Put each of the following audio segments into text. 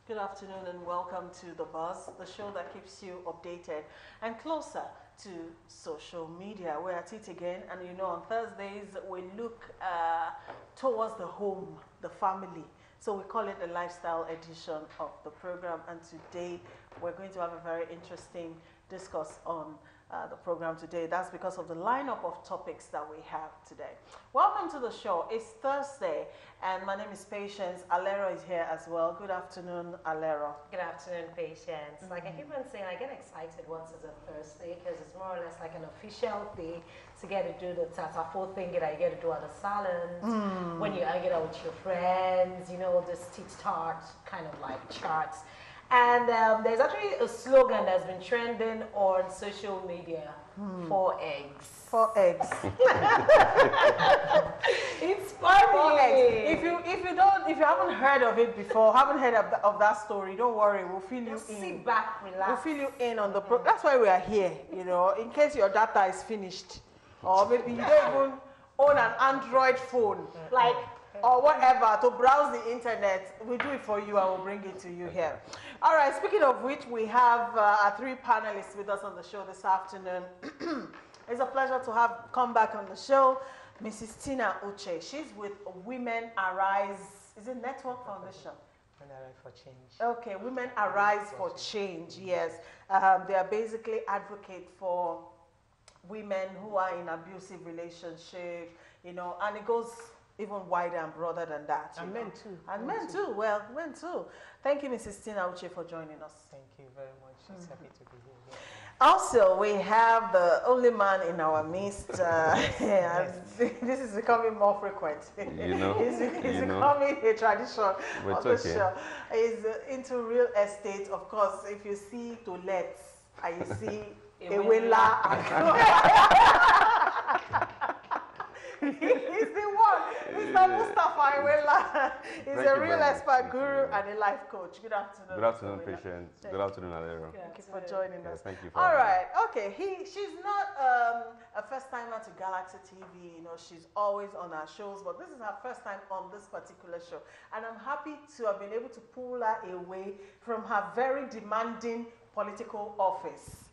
Good afternoon and welcome to The Buzz, the show that keeps you updated and closer to social media. We're at it again, and you know, on Thursdays we look towards the home, the family. So we call it the lifestyle edition of the program, and today we're going to have a very interesting discourse on the program today. That's because of the lineup of topics that we have today. Welcome to the show. It's Thursday, and my name is Patience. Alero is here as well. Good afternoon, Alero. Good afternoon, Patience. Like I keep on saying, I get excited once it's a Thursday because it's more or less like an official day to get to do the tatafo thing that you get to do at the salons, when you hang it out with your friends, you know, this tit-tat kind of like charts. And there's actually a slogan that's been trending on social media: 4 eggs. 4 eggs. It's funny. 4 eggs. If you haven't heard of it before, haven't heard of that story, don't worry. We'll fill you in. Sit back, relax. We'll fill you in on the That's why we are here. You know, in case your data is finished, or maybe you don't even own an Android phone, like. Or whatever, to browse the internet. We'll do it for you and we'll bring it to you here. All right, speaking of which, we have our 3 panelists with us on the show this afternoon. It's a pleasure to have come back on the show Mrs. Tina Uche. She's with Women Arise, is it Network Foundation? Women Arise for Change. Okay, Women Arise for Change, yes. They are basically advocate for women who are in abusive relationship, you know, and it goes even wider and broader than that. And men too. And men too. Well, men too. Thank you, Mrs. Tina Uche, for joining us. Thank you very much. It's happy to be here. Yeah. Also, we have the only man in our midst. This is becoming more frequent. You know, it's becoming a tradition of the show. He's into real estate. Of course, if you see to let, and you see Ewela. He's the one. Mr. Mustafa Ewela is a real expert guru and a life coach. Good afternoon. Good afternoon, Patience. Good afternoon, Alero. Thank you for joining us. Thank you for All right. Okay. She's not a first timer to Galaxy TV. You know, she's always on our shows, but this is her first time on this particular show, and I'm happy to have been able to pull her away from her very demanding political office.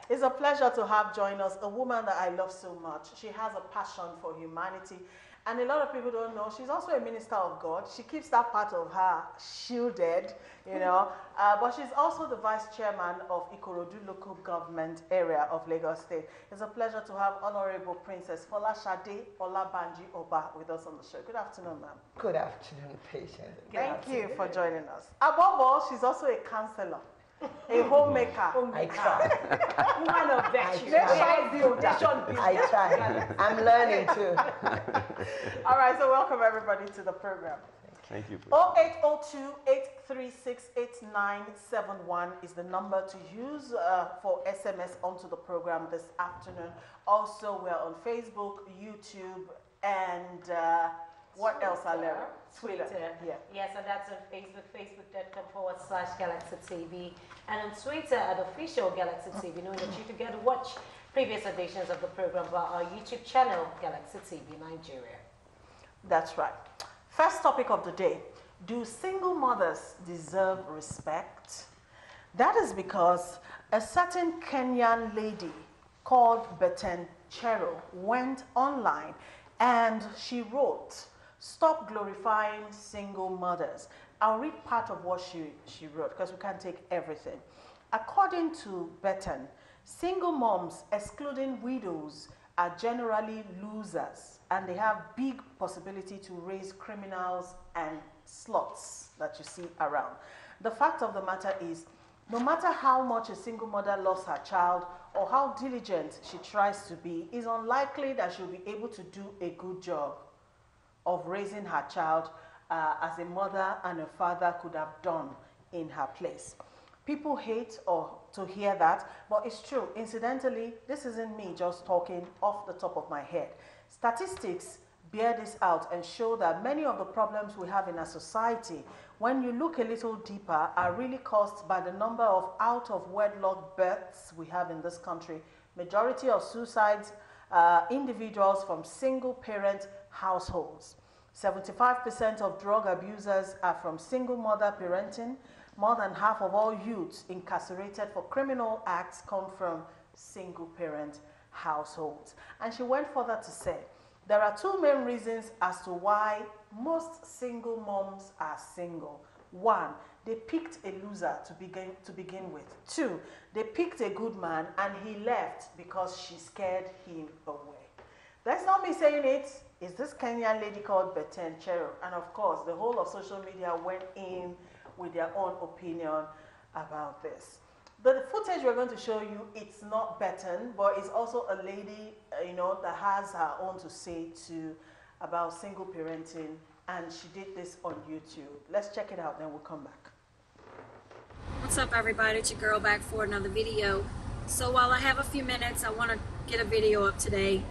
It's a pleasure to have join us a woman that I love so much. She has a passion for humanity, and a lot of people don't know she's also a minister of God. She keeps that part of her shielded, you know, but she's also the vice chairman of Ikorodu local government area of Lagos State. It's a pleasure to have Honorable Princess Folashade Olabanji Oba with us on the show. Good afternoon, ma'am. Good afternoon, Patience. Thank you for joining us. Above all, she's also a counselor. A homemaker. I try. Woman of virtue. I try. I'm learning too. All right, so welcome everybody to the program. Thank you. 0802-836-8971 is the number to use for SMS onto the program this afternoon. Also, we're on Facebook, YouTube, and what else, Alera? Twitter. Yeah. Yes, and that's on Facebook, facebook.com/Galaxy TV. And on Twitter at official Galaxy TV, knowing that you can get to watch previous editions of the program via our YouTube channel, Galaxy TV Nigeria. That's right. First topic of the day. Do single mothers deserve respect? That is because a certain Kenyan lady called Beten Chero went online and she wrote, "Stop glorifying single mothers." I'll read part of what she wrote because we can't take everything. According to Beten, single moms, excluding widows, are generally losers and they have big possibility to raise criminals and sluts that you see around. The fact of the matter is, no matter how much a single mother loves her child or how diligent she tries to be, it's unlikely that she'll be able to do a good job of raising her child as a mother and a father could have done in her place. People hate to hear that, but it's true. Incidentally, this isn't me just talking off the top of my head. Statistics bear this out and show that many of the problems we have in our society, when you look a little deeper, are really caused by the number of out-of-wedlock births we have in this country. Majority of suicides, individuals from single-parent households. 75% of drug abusers are from single mother parenting. More than half of all youths incarcerated for criminal acts come from single parent households. And she went further to say, there are two main reasons as to why most single moms are single. One, they picked a loser to begin with. Two, they picked a good man and he left because she scared him away. That's not me saying it. It's this Kenyan lady called Beten Chero. And of course, the whole of social media went in with their own opinion about this. The footage we're going to show you, it's not Beten, but it's also a lady, that has her own to say too about single parenting, and she did this on YouTube. Let's check it out, then we'll come back. What's up, everybody? It's your girl back for another video. So while I have a few minutes, I want to get a video up today.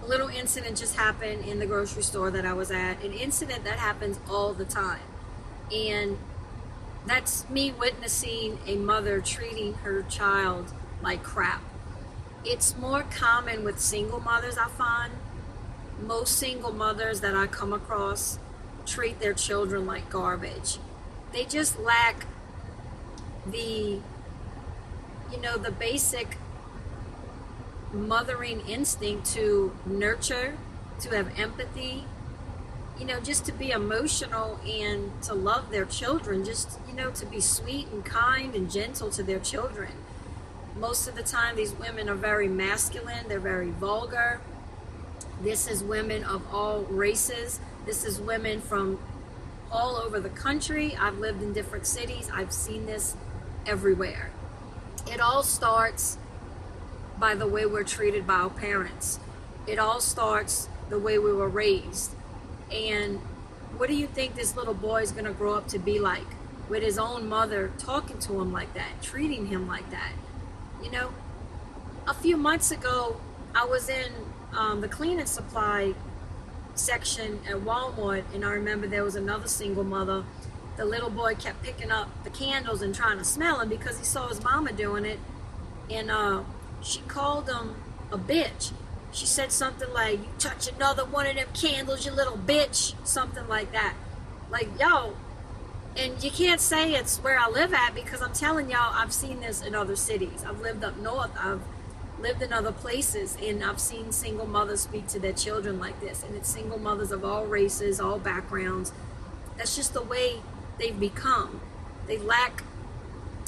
A little incident just happened in the grocery store that I was at. An incident that happens all the time. And that's me witnessing a mother treating her child like crap. It's more common with single mothers, I find. Most single mothers that I come across treat their children like garbage. They just lack the basic mothering instinct to nurture, to have empathy, just to be emotional and to love their children, just, to be sweet and kind and gentle to their children. Most of the time, these women are very masculine, they're very vulgar. This is women of all races. This is women from all over the country. I've lived in different cities. I've seen this everywhere. It all starts by the way we're treated by our parents. It all starts the way we were raised. And what do you think this little boy is going to grow up to be like, with his own mother talking to him like that, treating him like that? A few months ago, I was in the cleaning supply section at Walmart, and I remember there was another single mother. The little boy kept picking up the candles and trying to smell them because he saw his mama doing it, and she called him a bitch. She said something like, "You touch another one of them candles, you little bitch," something like that. Like, yo, and you can't say it's where I live at, because I'm telling y'all, I've seen this in other cities. I've lived up north, I've lived in other places, and I've seen single mothers speak to their children like this. And it's single mothers of all races, all backgrounds. That's just the way they've become. They lack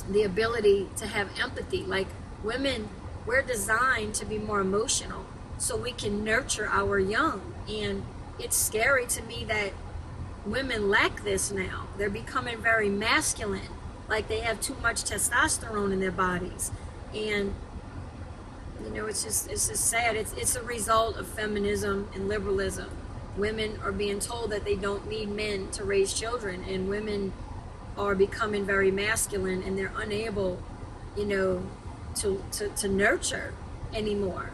the ability to have empathy. Like, women, we're designed to be more emotional so we can nurture our young. And it's scary to me that women lack this now. They're becoming very masculine, like they have too much testosterone in their bodies. And it's just sad. It's a result of feminism and liberalism. Women are being told that they don't need men to raise children, and women are becoming very masculine, and they're unable, to nurture anymore.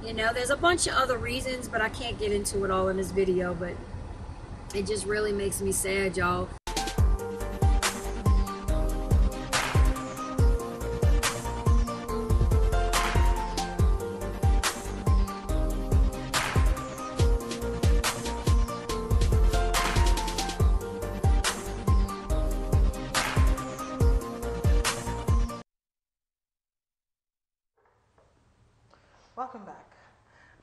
There's a bunch of other reasons, but I can't get into it all in this video, but it just really makes me sad, y'all. Welcome back.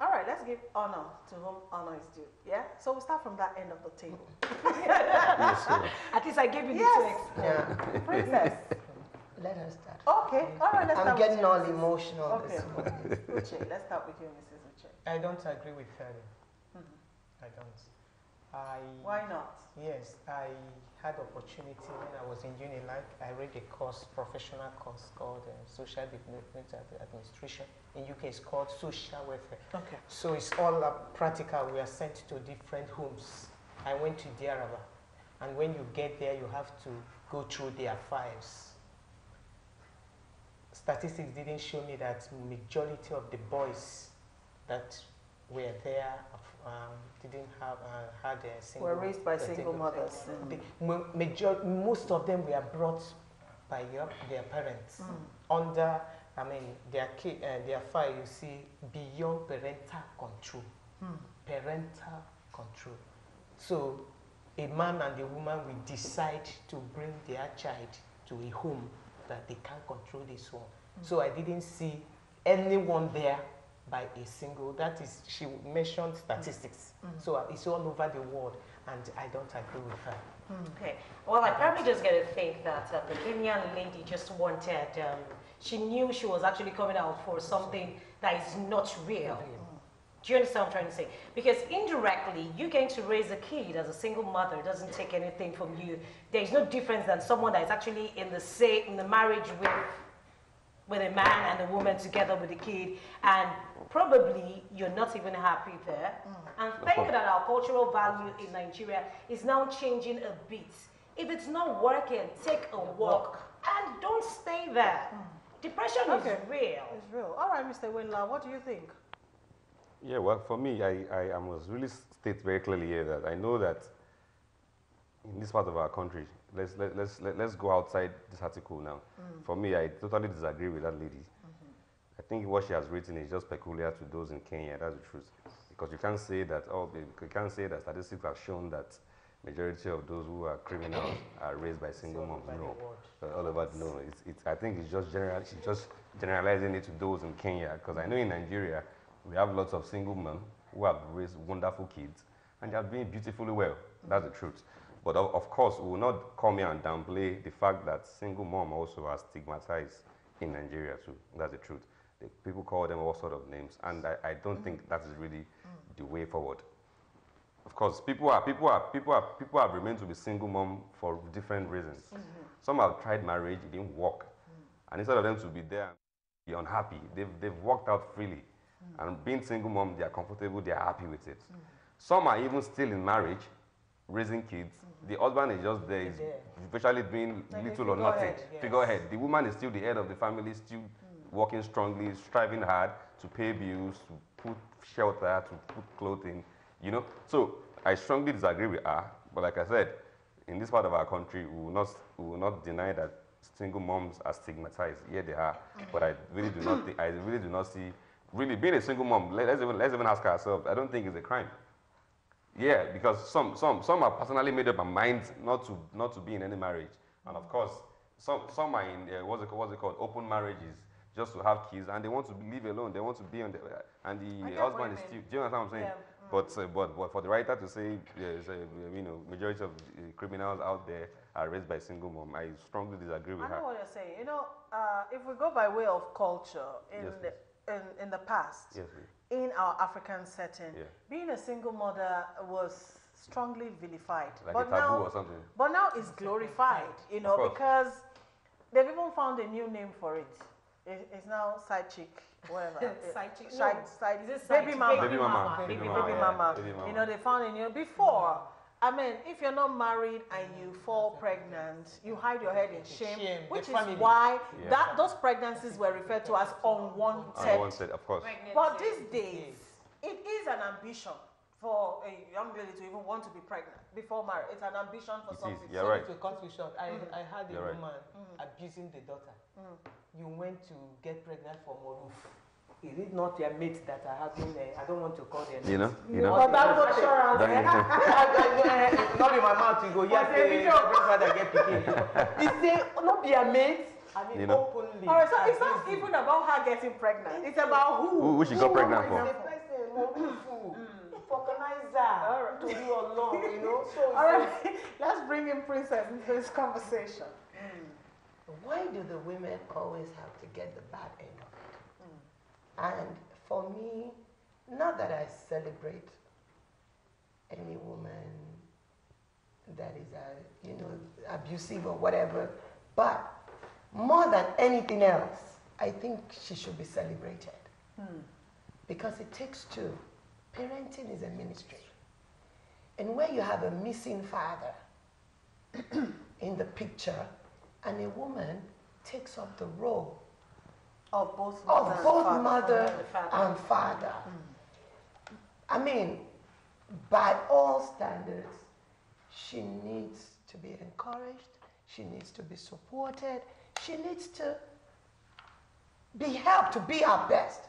All right, let's give honor to whom honor is due. Yeah? So we'll start from that end of the table. Yes, sir. At least I gave you Yes. the Yeah. Princess. Let her start. Okay. All right, let's I'm start getting with all you, Mrs. emotional Okay. this morning. Uche, let's start with you, Mrs. Uche. I don't agree with her. I don't. Why not? Yes, I had opportunity when I was in Unilag. I read a course, professional course called Social Development Administration. In UK, it's called Social Welfare. Okay. So it's all practical. We are sent to different homes. I went to Diaraba, and when you get there, you have to go through their files. Statistics didn't show me that majority of the boys that were there didn't have had a single. Were raised by single mothers. Most of them were brought by their parents under. Their file. You see, beyond parental control. Parental control. So a man and a woman will decide to bring their child to a home that they can't control this one. So I didn't see anyone there by a single. That is, she mentioned statistics. So it's all over the world, and I don't agree with her. Okay. Well, I probably just get to think that the Kenyan lady just wanted, she knew she was actually coming out for something that is not real. Do you understand what I'm trying to say? Because indirectly, you getting to raise a kid as a single mother doesn't take anything from you. There is no difference than someone that is actually in the marriage with a man and a woman together with a kid, and probably you're not even happy there. And thank that our cultural value in Nigeria is now changing a bit. If it's not working, take a walk and don't stay there. Depression is real. It's real. All right, Mr. Winla, what do you think? Yeah, well, for me, I must really state very clearly here that I know that in this part of our country, let's go outside this article now. For me, I totally disagree with that lady. I think what she has written is just peculiar to those in Kenya. That's the truth, because you can't say that. You can't say that statistics have shown that majority of those who are criminals are raised by single moms. No, all over. No, I think it's just general. She's just generalizing it to those in Kenya, because I know in Nigeria we have lots of single men who have raised wonderful kids, and they are doing beautifully well. That's the truth. But of course, we will not come here and downplay the fact that single mom also are stigmatized in Nigeria too. That's the truth. People call them all sort of names, and I don't think that is really the way forward. Of course, people have remained to be single mom for different reasons. Some have tried marriage, it didn't work, and instead of them to be there, be unhappy, they've walked out freely. And being single mom, they are comfortable, they are happy with it. Some are even still in marriage, raising kids. The husband is just there, is virtually doing little or nothing. Figurehead. The woman is still the head of the family, still working strongly, striving hard to pay bills, to put shelter, to put clothing, you know. So I strongly disagree with her. But like I said, in this part of our country, we will not deny that single moms are stigmatized. Yeah, they are. But I really do not think, I really do not see. Really, being a single mom, let's even ask ourselves, I don't think it's a crime. Yeah, because some have personally made up their minds not to be in any marriage. And of course, some are in, what's it called, open marriages, just to have kids, and they want to live alone, they want to be on the, and the husband is still, do you understand what I'm saying? Yeah. But for the writer to say, majority of criminals out there are raised by single mom, I strongly disagree with her. I know what you're saying. You know, if we go by way of culture, in the past, yes, in our African setting, being a single mother was strongly vilified. Like but a taboo now, or something. But now it's glorified, you know, because they've even found a new name for it. It's now side chick, whatever. Side chick. Baby mama. Baby mama. Baby mama. You know, they found a new, before, I mean, if you're not married and you fall pregnant, you hide your head in shame, which is why those pregnancies were referred to as unwanted. Unwanted, of course. But these days, it is an ambition for a young lady to even want to be pregnant before marriage. It's an ambition for some people. Sorry to cut you short. I had a woman abusing the daughter. You went to get pregnant for Moruf. Is it not your mates that are having? I don't want to call them. You know. But that's what assurance. Not in my mouth. You go, yes, grandfather get picking. They say, not be a mate. I mean, openly. All right, so it's not even about her getting pregnant. It's about who she got pregnant for. The person, Morufu, Vulcanizer, to do along, you know. So all right, let's bring in Princess into this conversation. Why do the women always have to get the bad end of it? And for me, not that I celebrate any woman that is, abusive or whatever, but more than anything else, I think she should be celebrated. Because it takes two. Parenting is a ministry. And when you have a missing father in the picture, and a woman takes up the role of both mother and father. I mean, by all standards, she needs to be encouraged, she needs to be supported, she needs to be helped to be her best.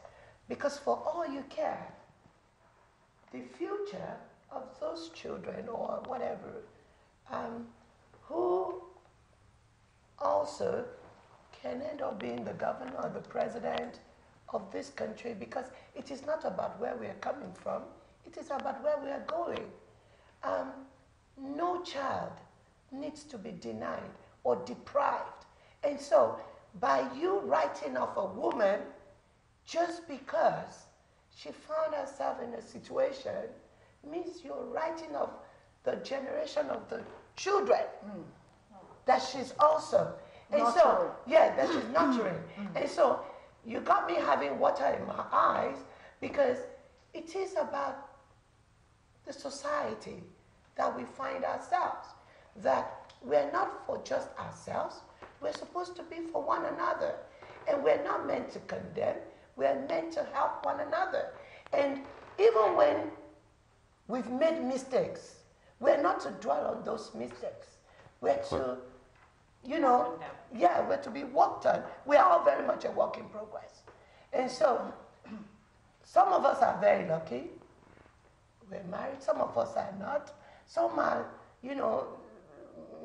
Because for all you care, the future of those children or whatever, who also can end up being the governor or the president of this country, because it is not about where we are coming from, it is about where we are going. No child needs to be denied or deprived. And so, by you writing off a woman just because she found herself in a situation means you're writing off the generation of the children that she's also. And so, yeah, that she's nurturing. And so, you got me having water in my eyes because it is about the society that we find ourselves. That we're not for just ourselves, we're supposed to be for one another. And we're not meant to condemn, we're meant to help one another. And even when we've made mistakes, we're not to dwell on those mistakes. We're to, we're to be worked on. We're all very much a work in progress. And so, some of us are very lucky. We're married, some of us are not. Some are,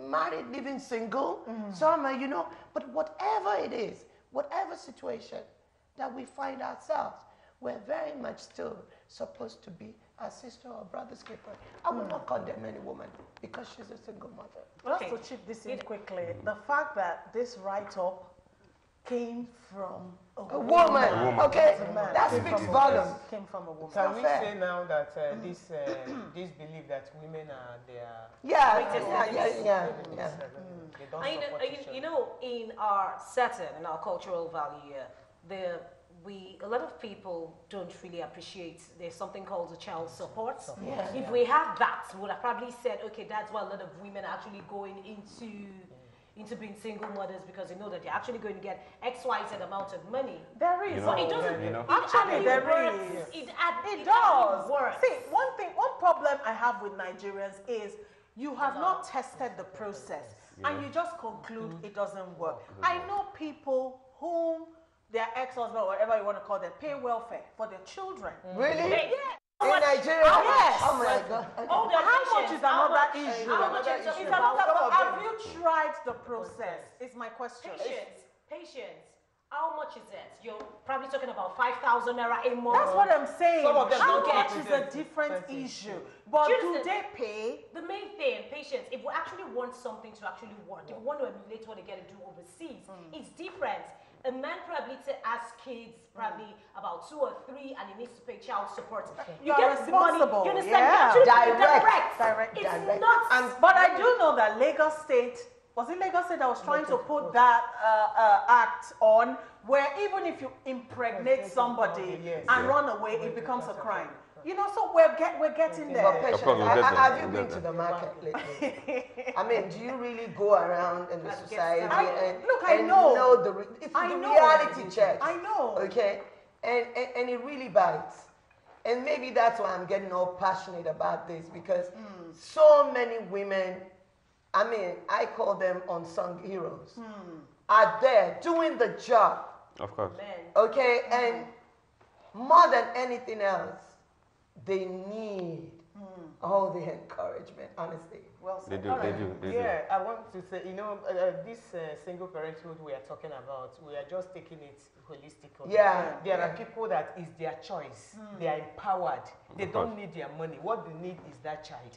married, living single. Some are, but whatever it is, whatever situation that we find ourselves, we're very much still supposed to be a sister or brother's keeper. I will not condemn any woman because she's a single mother. Well, just to chip this in quickly, the fact that this write-up came from a woman. Okay, As a man. that Came speaks from a volumes. woman. Came from a woman. Can we fair. say now that this belief that women are their Yeah. They don't And support each other. in our setting, in our cultural value, a lot of people don't really appreciate there's something called the child support. Yeah. If we have that, we would have probably said, okay, that's why a lot of women are actually going into being single mothers, because they know that they're actually going to get XYZ amount of money. There is. But it doesn't. Actually, there works. is. It It does. actually works. See, one problem I have with Nigerians is you have not tested the process and you just conclude it doesn't work. I know people whom their ex-husband or whatever you want to call them pay welfare for their children. Really? Yeah. In Nigeria? Yes. Oh my God. Oh, the How much patience, is another how much- issue? How much is It's it another, about? but have you tried the process? Is my question. Patience. How much is it? You're probably talking about 5,000 naira a month. That's what I'm saying. Some of them How don't much get is it. a different issue? But Do you do understand? they pay? The main thing, patience. If we actually want something to actually work, if we want to emulate what they get to do overseas, it's different. A man probably has kids, probably about 2 or 3, and he needs to pay child support. You are get the money. responsible, You understand? yeah. You actually pay Direct. Direct. It's Direct. not. But I do know that Lagos State, was it Lagos State that was trying to put that act on, where even if you impregnate somebody and run away, it becomes a crime. So we're getting there. But patience, Of course, we'll get there. have you We'll been get to there. the market lately? I mean, do you really go around in the society I and know. know it's I the know. reality check? I know. Okay? And it really bites. And maybe that's why I'm getting all passionate about this, because so many women, I mean, I call them unsung heroes, are there doing the job. Of course. Okay? And more than anything else, they need all the encouragement, honestly. Well They said. do. All They right. do. They Yeah, I want to say, this single parenthood we are talking about, we are just taking it holistically. Yeah. There are people that is their choice. They are empowered. They Of don't course. need their money. What they need is that child.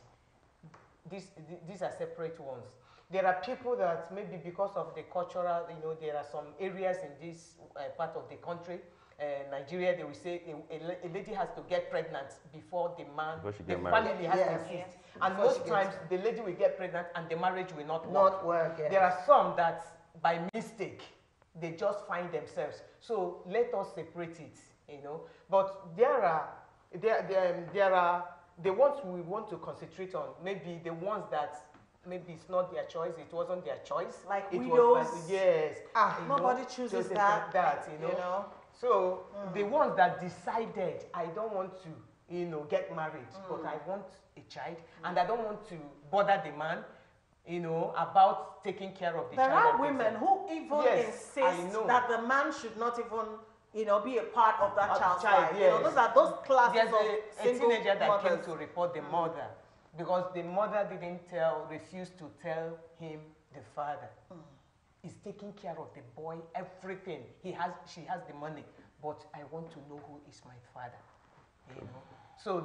These are separate ones. There are people that maybe because of the cultural, there are some areas in this part of the country, Nigeria, they will say a lady has to get pregnant before the man, Before she the get married. family has Yes. to insist. And Before she most gets times, the lady will get pregnant and the marriage will not work. Not work, yeah. There are some that by mistake, they just find themselves. So let us separate it, But there are the ones we want to concentrate on, maybe the ones that maybe it's not their choice, it wasn't their choice. Like it widows. Was, yes. Nobody chooses just that. you know. So the ones that decided, I don't want to, get married, but I want a child, and I don't want to bother the man, about taking care of the There child. are and women things who even Yes, I insist know. that the man should not even, be a part of that Of the child's child, life. yes. Those are those classes There's of a single teenager that came mothers. to report the mother because the mother didn't refused to tell him the father. He's taking care of the boy, everything. She has the money, but I want to know who is my father. So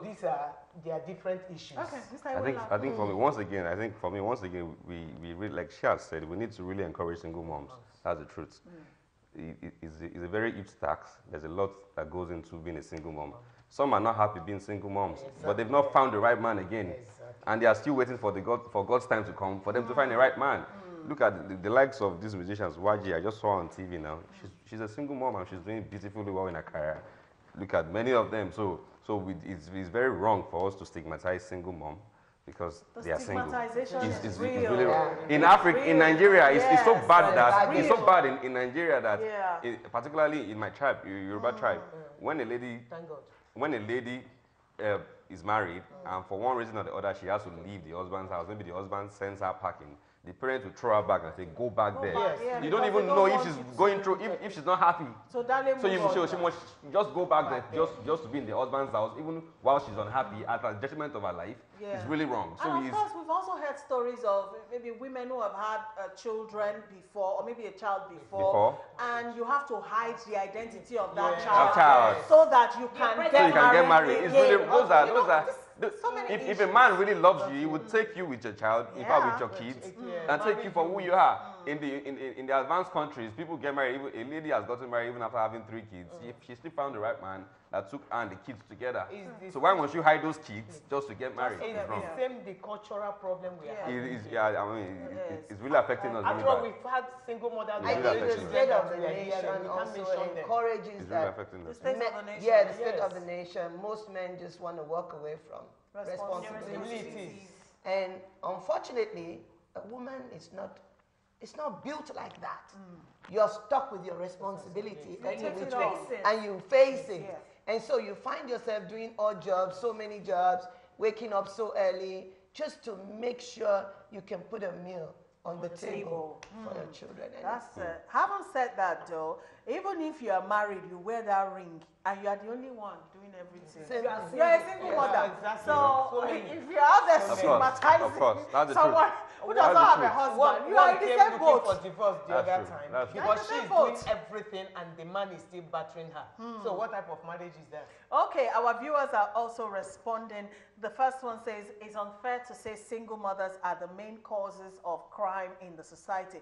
there are different issues. Okay, Mr. I think for me, once again, we really, like she has said, we need to really encourage single moms. That's the truth. It's a very huge tax. There's a lot that goes into being a single mom. Some are not happy being single moms, but they've not found the right man again. And they are still waiting for God's time to come for them to find the right man. Look at the likes of these musicians. YG, I just saw on TV now. She's a single mom and she's doing beautifully well in her career. Look at many of them. So it's very wrong for us to stigmatize single mom because they are single. Stigmatization It's is really real. wrong. In Africa, in Nigeria, it's so Yes, bad that it's it's so real. bad in Nigeria that, Yeah. particularly in my tribe, Yoruba tribe, when a lady Thank God. when a lady is married and for one reason or the other she has to leave the husband's house, maybe the husband sends her packing, the parents will throw her back and say, go back there. back, yeah, You don't because even they know don't if want she's you to- going through, if she's not happy. So darling, So move on. she must just go back there, just to be in the husband's house, even while she's unhappy, at the detriment of her life. Yeah. It's really wrong. So And of course, we've also heard stories of maybe women who have had children before, or maybe a child before, and you have to hide the identity of that Yeah. child, Of child. so that you can pregnant. get so you can get married. It's again. really those are. so many If a man really loves you, he would take you with your child, in fact with your kids, and take you for who you are. In the advanced countries, people get married. A lady has gotten married even after having 3 kids. If she still found the right man that took her and the kids together. So why must you hide those kids just to get married? It's It's wrong. the same the cultural problem we are having. It's really affecting us really After all, bad. we've had single mothers. It's I really think the affecting us. state of the We are here, nation we can't also mention them. encourages It's really that. affecting us. State of the nation. Yeah, the state Yes. of the nation. Most men just want to walk away from responsibility. Responsibilities. And unfortunately, a woman is not built like that. You're stuck with your responsibility any take which it way, off. and you face it. Yeah. And so you find yourself doing odd jobs, so many jobs, waking up so early, just to make sure you can put a meal on the table for your children. And That's having said that though, even if you are married, you wear that ring, and you are the only one doing everything. Same thing. You're a single Yeah, mother. exactly. So So many. if you're out there Of course, stigmatizing that's the someone truth. who That's does the not have a truth. husband, you One are in the came same looking boat. for divorce the That's other true. time That's true. because You're in the she's same doing boat. everything and the man is still battering her. So what type of marriage is that? Okay, our viewers are also responding. The first one says, it's unfair to say single mothers are the main causes of crime in the society.